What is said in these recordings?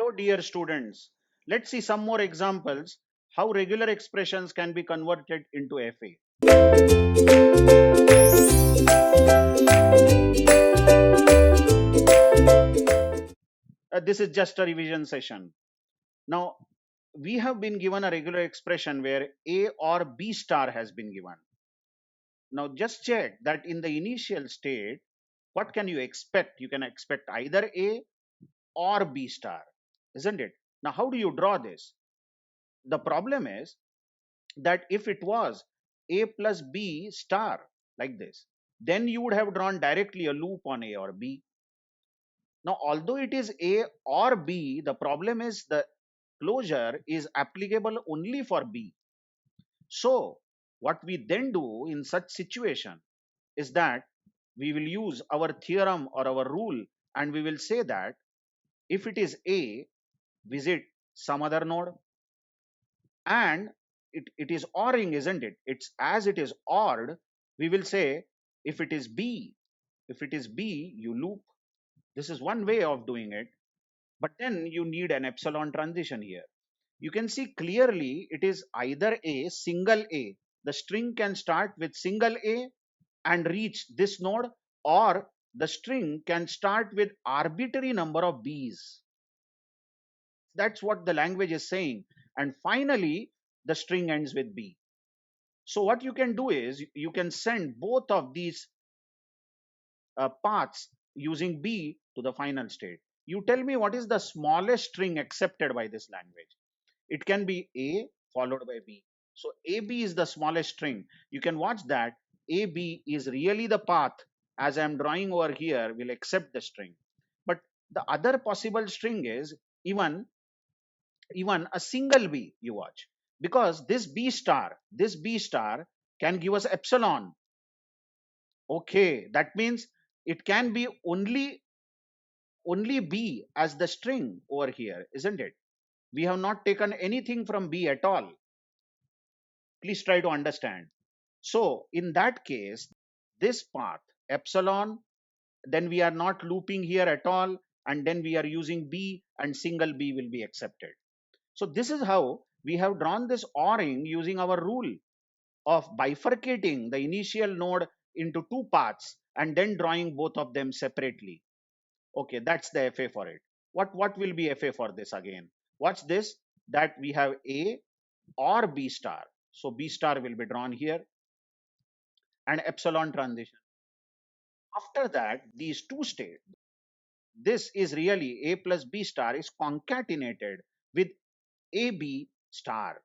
Hello, dear students. Let's see some more examples how regular expressions can be converted into FA. This is just a revision session. Now, we have been given a regular expression where A or B star has been given. Now, just check that in the initial state, what can you expect? You can expect either A or B star, isn't it? Now, how do you draw this? The problem is that if it was A plus B star like this, then you would have drawn directly a loop on A or B. Now, although it is A or B, the problem is the closure is applicable only for B. So, what we then do in such situation is that we will use our theorem or our rule and we will say that if it is A, visit some other node, and it is ORing, isn't it? It's as it is ORed, we will say if it is B, you loop. This is one way of doing it, but then you need an epsilon transition here. You can see clearly it is either a single A. The string can start with single A and reach this node, or the string can start with arbitrary number of B's. That's what the language is saying. And finally, the string ends with B. So what you can do is you can send both of these paths using B to the final state. You tell me what is the smallest string accepted by this language. It can be A followed by B. So AB is the smallest string. You can watch that AB is really the path as I am drawing over here will accept the string. But the other possible string is even a single B, you watch, because this B star can give us epsilon. Okay, that means it can be only B as the string over here, isn't it? We have not taken anything from B at all. Please try to understand. So in that case, this path epsilon, then we are not looping here at all, and then we are using B and single B will be accepted. So this is how we have drawn this ORing using our rule of bifurcating the initial node into two paths and then drawing both of them separately. Okay, that's the FA for it. What will be FA for this again? Watch this, that we have A or B star. So B star will be drawn here and epsilon transition. After that, these two states, this is really A plus B star is concatenated with AB star.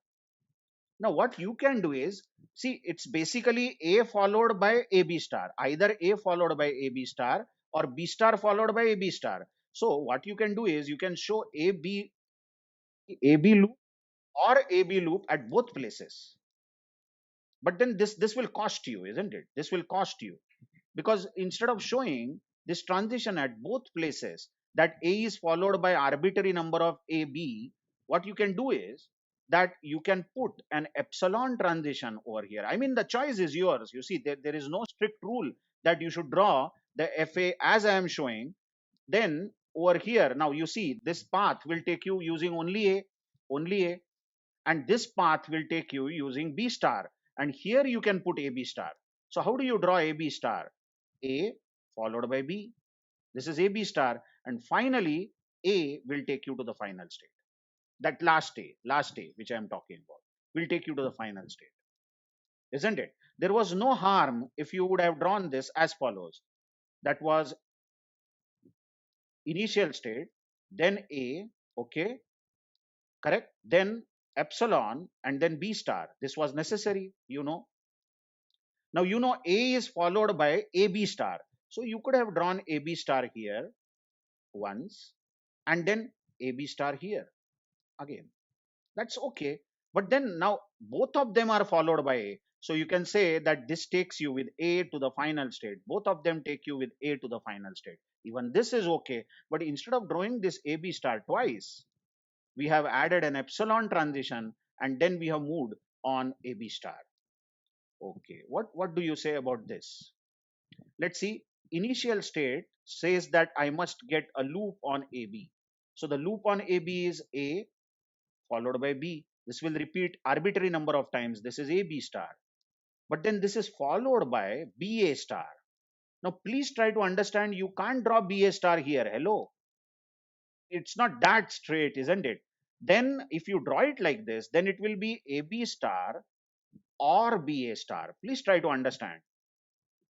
Now what you can do is, see, it's basically A followed by AB star, either A followed by AB star or B star followed by AB star. So what you can do is you can show AB loop or AB loop at both places. But then this will cost you, isn't it? This will cost you, because instead of showing this transition at both places, that A is followed by arbitrary number of AB, what you can do is that you can put an epsilon transition over here. I mean, the choice is yours. You see, there is no strict rule that you should draw the FA as I am showing. Then over here, now you see this path will take you using only A, and this path will take you using B star, and here you can put AB star. So how do you draw AB star? A followed by B. This is AB star, and finally A will take you to the final state. That last A which I am talking about will take you to the final state, isn't it? There was no harm if you would have drawn this as follows. That was initial state, then A, okay, correct, then epsilon, and then B star. This was necessary, you know. Now you know A is followed by AB star. So you could have drawn AB star here once and then AB star here again. That's okay. But then now both of them are followed by A. So you can say that this takes you with A to the final state. Both of them take you with A to the final state. Even this is okay. But instead of drawing this AB star twice, we have added an epsilon transition and then we have moved on AB star. Okay, what do you say about this? Let's see. Initial state says that I must get a loop on AB. So the loop on AB is A followed by B. This will repeat arbitrary number of times. This is AB star. But then this is followed by BA star. Now please try to understand, you can't draw BA star here. Hello. It's not that straight, isn't it? Then if you draw it like this, then it will be AB star or BA star. Please try to understand,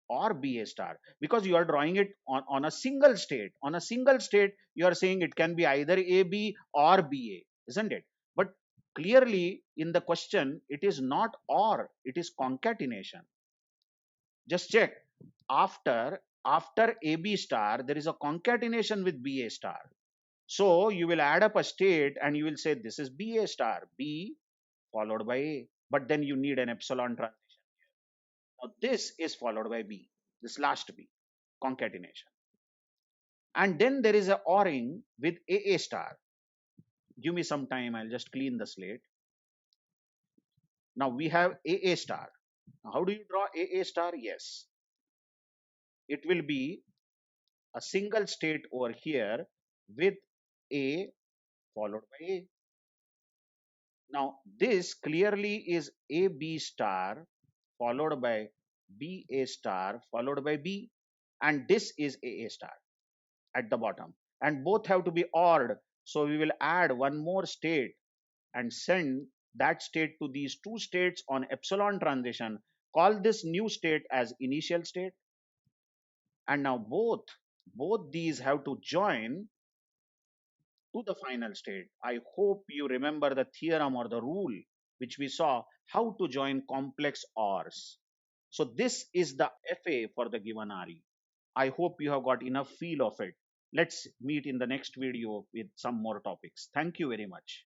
or BA star, because you are drawing it on a single state. On a single state, you are saying it can be either AB or BA, isn't it? But clearly in the question, it is not or, it is concatenation. Just check. After AB star, there is a concatenation with BA star. So you will add up a state and you will say this is BA star, B followed by A. But then you need an epsilon transition. Now this is followed by B, this last B, concatenation. And then there is a ORing with AA star. Give me some time, I'll just clean the slate. Now we have AA star. Now how do you draw AA star? Yes, it will be a single state over here with A followed by A. Now this clearly is AB star followed by BA star followed by B, and this is AA star at the bottom, and both have to be ORed. So we will add one more state and send that state to these two states on epsilon transition. Call this new state as initial state, and now both these have to join to the final state. I hope you remember the theorem or the rule which we saw how to join complex ORs. So this is the FA for the given RE. I hope you have got enough feel of it. Let's meet in the next video with some more topics. Thank you very much.